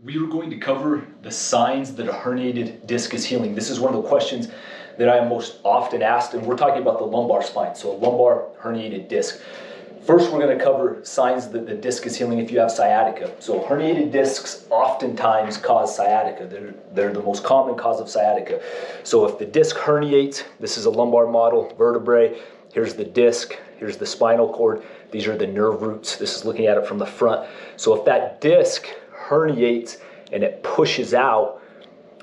we are going to cover the signs that a herniated disc is healing. This is one of the questions that I am most often asked, and we're talking about the lumbar spine, so a lumbar herniated disc. First, we're going to cover signs that the disc is healing if you have sciatica. So herniated discs oftentimes cause sciatica. They're the most common cause of sciatica. So if the disc herniates, this is a lumbar model, vertebrae, here's the disc, here's the spinal cord, these are the nerve roots. This is looking at it from the front. So if that disc herniates and it pushes out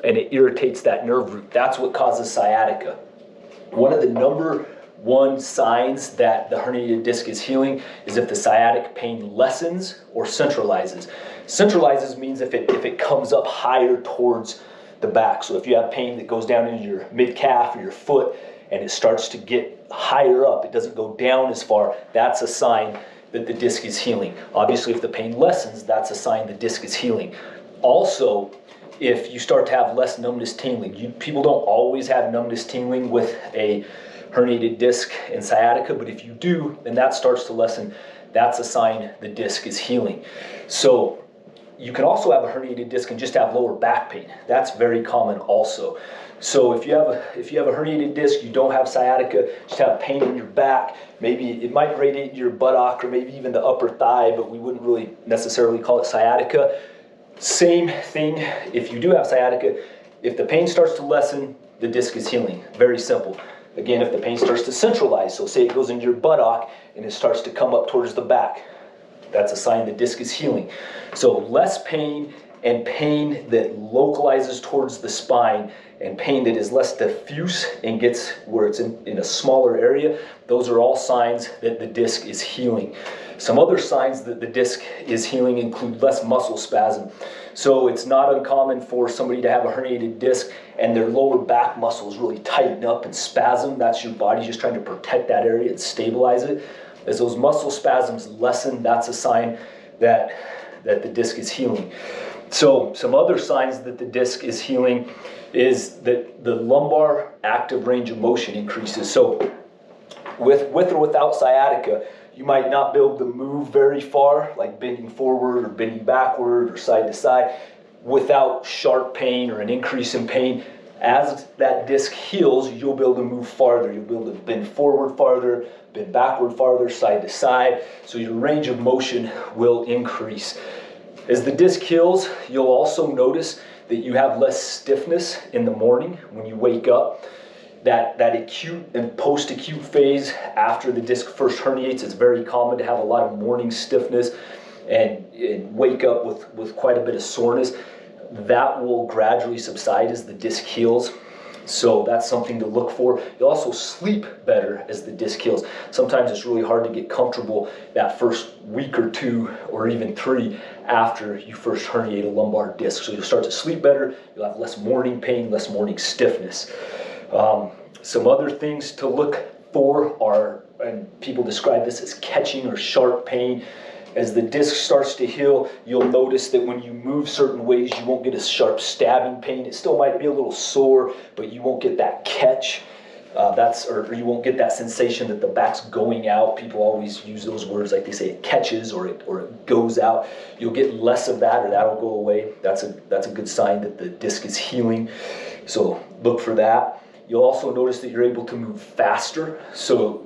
and it irritates that nerve root, that's what causes sciatica. One of the number one signs that the herniated disc is healing is if the sciatic pain lessens or centralizes. Centralizes means if it comes up higher towards the back. So if you have pain that goes down into your mid-calf or your foot and it starts to get higher up, it doesn't go down as far, that's a sign that the disc is healing. Obviously, if the pain lessens, that's a sign the disc is healing. Also, if you start to have less numbness tingling, people don't always have numbness tingling with a herniated disc and sciatica, but if you do, then that starts to lessen. That's a sign the disc is healing. So you can also have a herniated disc and just have lower back pain. That's very common also. So if you have a herniated disc, you don't have sciatica, just have pain in your back, maybe it might radiate your buttock or maybe even the upper thigh, but we wouldn't really necessarily call it sciatica. Same thing if you do have sciatica. If the pain starts to lessen, the disc is healing. Very simple. Again, if the pain starts to centralize, so say it goes into your buttock and it starts to come up towards the back, that's a sign the disc is healing. So less pain and pain that localizes towards the spine and pain that is less diffuse and gets where it's in a smaller area, those are all signs that the disc is healing. Some other signs that the disc is healing include less muscle spasm. So it's not uncommon for somebody to have a herniated disc and their lower back muscles really tighten up and spasm. That's your body just trying to protect that area and stabilize it. As those muscle spasms lessen, that's a sign that the disc is healing. So some other signs that the disc is healing is that the lumbar active range of motion increases. So with or without sciatica, you might not be able to move very far, like bending forward or bending backward or side to side, without sharp pain or an increase in pain. As that disc heals, you'll be able to move farther. You'll be able to bend forward farther, bend backward farther, side to side. So your range of motion will increase. As the disc heals, you'll also notice that you have less stiffness in the morning when you wake up. That acute and post-acute phase after the disc first herniates, it's very common to have a lot of morning stiffness and wake up with quite a bit of soreness. That will gradually subside as the disc heals. So that's something to look for. You'll also sleep better as the disc heals. Sometimes it's really hard to get comfortable that first week or two or even 3 after you first herniate a lumbar disc. So you'll start to sleep better, you'll have less morning pain, less morning stiffness. Some other things to look for are, and people describe this as catching or sharp pain. As the disc starts to heal, you'll notice that when you move certain ways, you won't get a sharp stabbing pain. It still might be a little sore, but you won't get that catch. Or you won't get that sensation that the back's going out. People always use those words like they say it catches or it goes out. You'll get less of that or that'll go away. That's a good sign that the disc is healing. So look for that. You'll also notice that you're able to move faster. So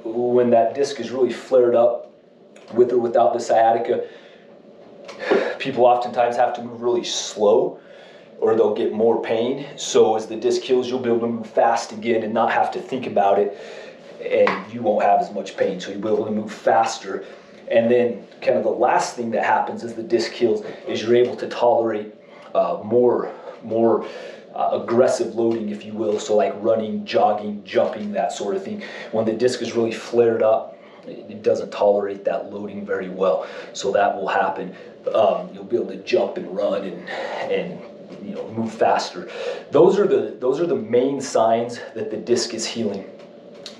when that disc is really flared up, with or without the sciatica, people oftentimes have to move really slow or they'll get more pain. So as the disc heals, you'll be able to move fast again and not have to think about it, and you won't have as much pain. So you'll be able to move faster. And then kind of the last thing that happens as the disc heals is you're able to tolerate more aggressive loading, if you will. So like running, jogging, jumping, that sort of thing. When the disc is really flared up, it doesn't tolerate that loading very well, so that will happen. You'll be able to jump and run and move faster. Those are the main signs that the disc is healing.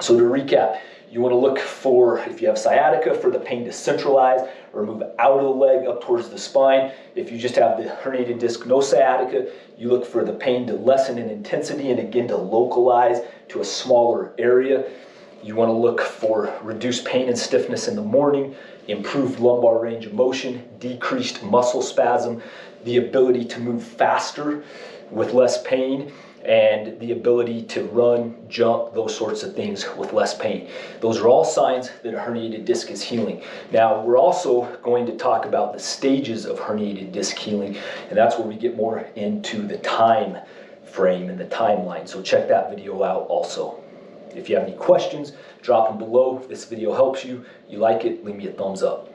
So to recap, you want to look for, if you have sciatica, for the pain to centralize or move out of the leg up towards the spine. If you just have the herniated disc, no sciatica, you look for the pain to lessen in intensity and again to localize to a smaller area. You want to look for reduced pain and stiffness in the morning, improved lumbar range of motion, decreased muscle spasm, the ability to move faster with less pain, and the ability to run, jump, those sorts of things with less pain. Those are all signs that a herniated disc is healing. Now, we're also going to talk about the stages of herniated disc healing, and that's where we get more into the time frame and the timeline. So check that video out also. If you have any questions, drop them below. If this video helps you, like it, leave me a thumbs up.